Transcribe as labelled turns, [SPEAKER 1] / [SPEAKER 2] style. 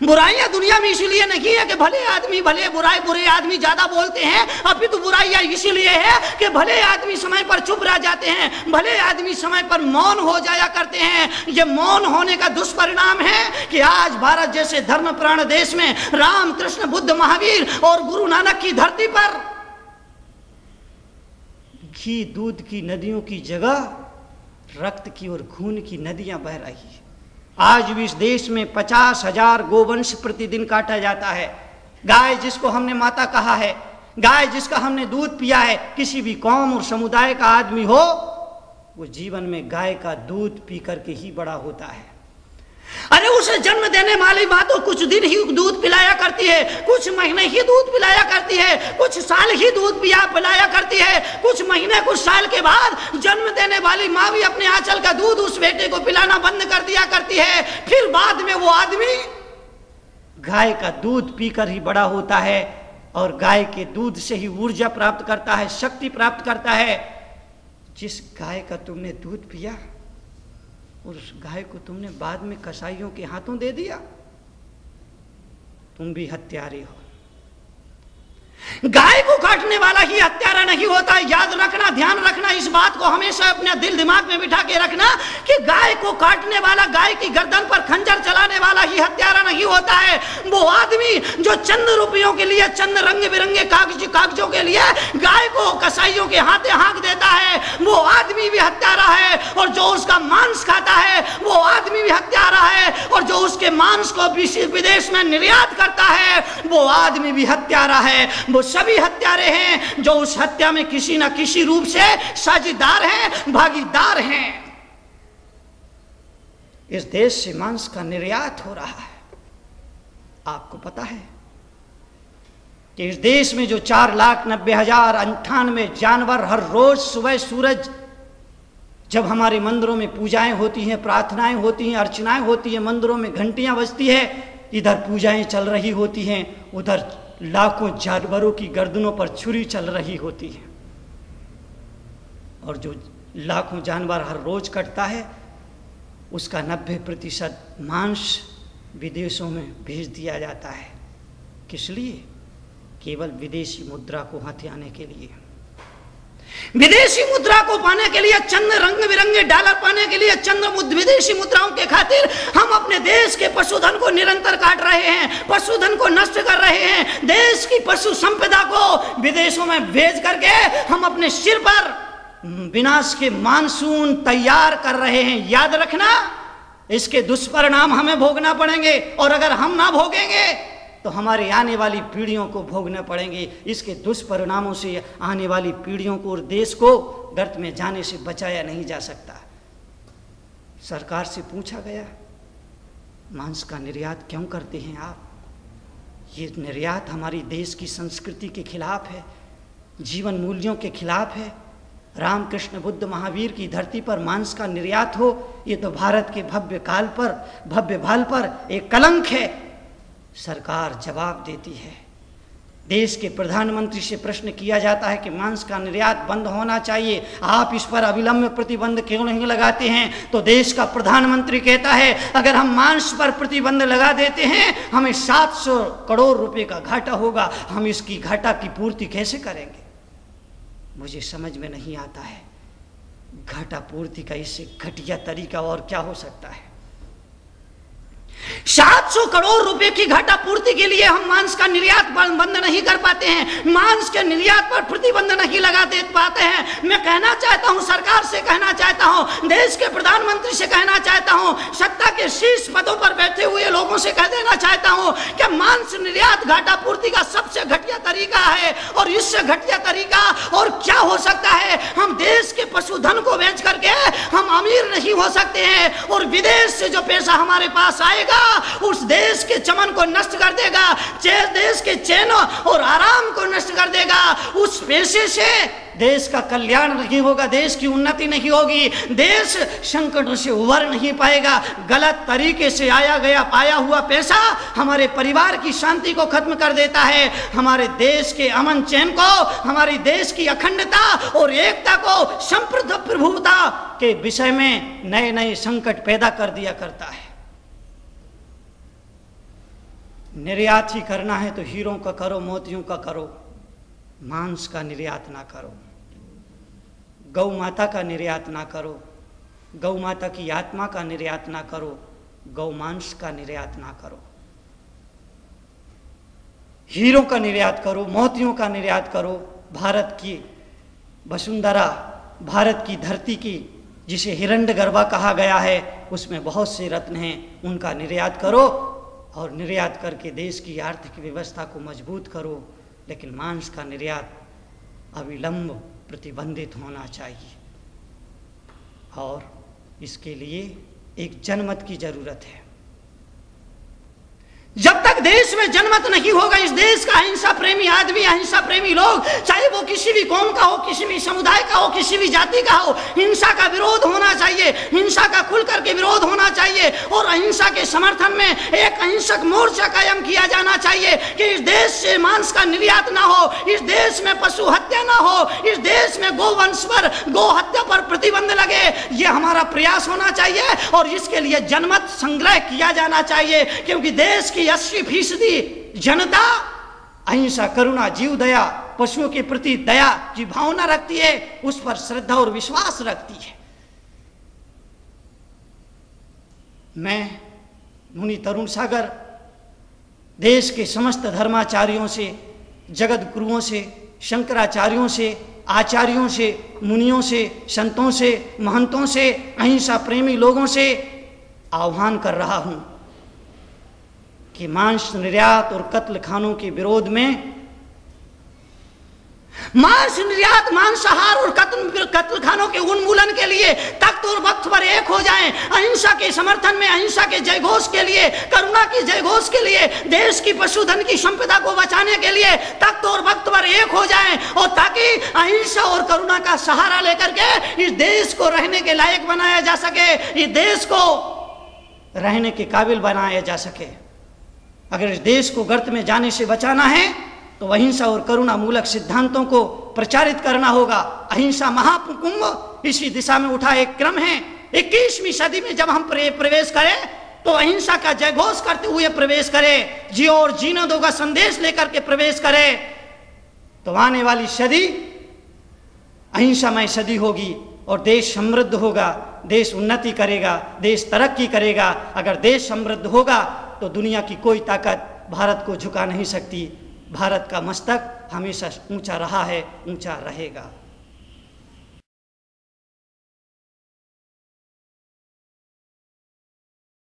[SPEAKER 1] बुराइयां दुनिया में इसलिए नहीं है कि भले आदमी भले बुरे आदमी ज्यादा बोलते हैं, अभी तो बुराइयां इसलिए है कि भले आदमी समय पर चुप रह जाते हैं, भले आदमी समय पर मौन हो जाया करते हैं। ये मौन होने का दुष्परिणाम है कि आज भारत जैसे धर्मप्राण देश में राम कृष्ण बुद्ध महावीर और गुरु नानक की धरती पर घी दूध की नदियों की जगह रक्त की और खून की नदियां बह रही है। आज भी इस देश में 50,000 गोवंश प्रतिदिन काटा जाता है। गाय जिसको हमने माता कहा है, गाय जिसका हमने दूध पिया है, किसी भी कौम और समुदाय का आदमी हो, वो जीवन में गाय का दूध पी करके ही बड़ा होता है। अरे उसे जन्म देने वाली माँ तो कुछ दिन ही दूध पिलाया करती है, कुछ महीने ही दूध पिलाया करती है, कुछ साल ही दूध पिलाया करती है, कुछ महीने कुछ साल के बाद जन्म देने वाली माँ भी अपने आंचल का दूध उस बेटे को पिलाना बंद कर दिया करती है। फिर बाद में वो आदमी गाय का दूध पीकर ही बड़ा होता है और गाय के दूध से ही ऊर्जा प्राप्त करता है, शक्ति प्राप्त करता है। जिस गाय का तुमने दूध पिया और उस गाय को तुमने बाद में कसाईयों के हाथों दे दिया, तुम भी हत्यारे हो। गाय को काटने वाला ही हत्यारा नहीं होता। याद रखना, ध्यान रखना, इस बात को हमेशा अपने दिल दिमाग में बिठा के रखना कि गाय को काटने वाला, गाय की गर्दन पर खंजर चलाने वाला ही हत्यारा नहीं होता है। वो आदमी जो चंद रुपयों के लिए, चंद रंग बिरंगे कागजों के लिए गाय को कसाईयों के हाथे हाँक देता है, वो आदमी भी हत्यारा है। और जो उसका मांस खाता है वो आदमी भी हत्यारा है। और जो उसके मांस को विदेश में निर्यात करता है वो आदमी भी हत्यारा है। वो सभी हत्यारे हैं जो उस हत्या में किसी न किसी रूप से साझेदार हैं, भागीदार हैं। इस देश से मांस का निर्यात हो रहा है। आपको पता है कि इस देश में जो 4,90,098 जानवर हर रोज सुबह सूरज, जब हमारे मंदिरों में पूजाएं होती हैं, प्रार्थनाएं होती हैं, अर्चनाएं होती हैं, मंदिरों में घंटियां बजती है, इधर पूजाएं चल रही होती हैं, उधर लाखों जानवरों की गर्दनों पर छुरी चल रही होती है। और जो लाखों जानवर हर रोज कटता है उसका 90% मांस विदेशों में भेज दिया जाता है। किस लिए? केवल विदेशी मुद्रा को हथियाने के लिए, विदेशी मुद्रा को पाने के लिए, चंद रंग बिरंगे डॉलर पाने के लिए, चंद विदेशी मुद्राओं के खातिर हम अपने देश के पशुधन को निरंतर काट रहे हैं, पशुधन को नष्ट कर रहे हैं। देश की पशु संपदा को विदेशों में भेज करके हम अपने सिर पर विनाश के मानसून तैयार कर रहे हैं। याद रखना, इसके दुष्परिणाम हमें भोगना पड़ेंगे और अगर हम ना भोगेंगे तो हमारी आने वाली पीढ़ियों को भोगना पड़ेंगे। इसके दुष्परिणामों से आने वाली पीढ़ियों को और देश को गर्त में जाने से बचाया नहीं जा सकता। सरकार से पूछा गया, मांस का निर्यात क्यों करते हैं आप? ये निर्यात हमारी देश की संस्कृति के खिलाफ है, जीवन मूल्यों के खिलाफ है। रामकृष्ण बुद्ध महावीर की धरती पर मांस का निर्यात हो, ये तो भारत के भव्य भाल पर एक कलंक है। सरकार जवाब देती है। देश के प्रधानमंत्री से प्रश्न किया जाता है कि मांस का निर्यात बंद होना चाहिए, आप इस पर अविलंब प्रतिबंध क्यों नहीं लगाते हैं? तो देश का प्रधानमंत्री कहता है, अगर हम मांस पर प्रतिबंध लगा देते हैं हमें 700 करोड़ रुपए का घाटा होगा, हम इसकी घाटा की पूर्ति कैसे करेंगे? मुझे समझ में नहीं आता है, घाटा पूर्ति का इससे घटिया तरीका और क्या हो सकता है? 700 करोड़ रुपए की घाटा पूर्ति के लिए हम मांस का निर्यात बंद नहीं कर पाते हैं, मांस के निर्यात पर प्रतिबंध नहीं लगा दे पाते हैं। मैं कहना चाहता हूं, सरकार से कहना चाहता हूं, देश के प्रधानमंत्री से कहना चाहता हूं, सत्ता के शीर्ष पदों पर बैठे हुए लोगों से कह देना चाहता हूं कि मांस निर्यात घाटा पूर्ति का सबसे घटिया तरीका है। और इससे घटिया तरीका और क्या हो सकता है? हम देश के पशुधन को बेच करके हम अमीर नहीं हो सकते हैं और विदेश से जो पैसा हमारे पास आएगा उस देश के चमन को नष्ट कर देगा, देश के चैन और आराम को नष्ट कर देगा। उस पैसे से देश का कल्याण नहीं होगा, देश की उन्नति नहीं होगी, देश संकट से उभर नहीं पाएगा। गलत तरीके से पाया हुआ पैसा हमारे परिवार की शांति को खत्म कर देता है, हमारे देश के अमन चैन को, हमारी देश की अखंडता और एकता को, संप्रभुता प्रभुता के विषय में नए नए संकट पैदा कर दिया करता है। निर्यात ही करना है तो हीरों का करो, मोतियों का करो, मांस का निर्यात ना करो। गौ माता का निर्यात ना करो, गौ माता की आत्मा का निर्यात ना करो, गौ मांस का निर्यात ना करो। हीरों का निर्यात करो, मोतियों का निर्यात करो। भारत की वसुंधरा, भारत की धरती की जिसे हिरण्यगर्भा कहा गया है, उसमें बहुत से रत्न हैं, उनका निर्यात करो और निर्यात करके देश की आर्थिक व्यवस्था को मजबूत करो। लेकिन मांस का निर्यात अविलंब प्रतिबंधित होना चाहिए और इसके लिए एक जनमत की जरूरत है। जब तक देश में जनमत नहीं होगा, इस देश का अहिंसा प्रेमी आदमी, अहिंसा प्रेमी लोग, चाहे वो किसी भी कौम का हो, किसी भी समुदाय का हो, किसी भी जाति का हो, हिंसा का विरोध होना चाहिए, हिंसा का खुल करके विरोध होना चाहिए और अहिंसा के समर्थन में एक अहिंसक मोर्चा कायम किया जाना चाहिए कि इस देश से मांस का निर्यात ना हो, इस देश में पशु हत्या ना हो, इस देश में गोवंश पर, गो हत्या पर प्रतिबंध लगे। ये हमारा प्रयास होना चाहिए और इसके लिए जनमत संग्रह किया जाना चाहिए, क्योंकि देश की 80% जनता अहिंसा, करुणा, जीव दया, पशुओं के प्रति दया की भावना रखती है, उस पर श्रद्धा और विश्वास रखती है। मैं मुनि तरुण सागर देश के समस्त धर्माचार्यों से, जगत गुरुओं से, शंकराचार्यों से, आचार्यों से, मुनियों से, संतों से, महंतों से, अहिंसा प्रेमी लोगों से आह्वान कर रहा हूं कि मांस निर्यात और कत्ल खानों के विरोध में, मांस निर्यात, मांसाहार और कत्ल खानों के उन्मूलन के लिए तख्त और वक्त पर एक हो जाएं। अहिंसा के समर्थन में, अहिंसा के जयघोष के लिए, करुणा की जयघोष के लिए, देश की पशुधन की संपदा को बचाने के लिए तख्त और वक्त पर एक हो जाएं और ताकि अहिंसा और करुणा का सहारा लेकर के इस देश को रहने के लायक बनाया जा सके, इस देश को रहने के काबिल बनाया जा सके। अगर इस देश को गर्त में जाने से बचाना है तो अहिंसा और करुणा मूलक सिद्धांतों को प्रचारित करना होगा। अहिंसा महाकुंभ इसी दिशा में उठा एक क्रम है। 21वीं सदी में जब हम प्रवेश करें तो अहिंसा का जयघोष करते हुए प्रवेश करें, जियो और जीने दो का संदेश लेकर के प्रवेश करें, तो आने वाली सदी अहिंसामय सदी होगी और देश समृद्ध होगा, देश उन्नति करेगा, देश तरक्की करेगा। अगर देश समृद्ध होगा तो दुनिया की कोई ताकत भारत को झुका नहीं सकती। भारत का मस्तक हमेशा ऊंचा रहा है, ऊंचा रहेगा।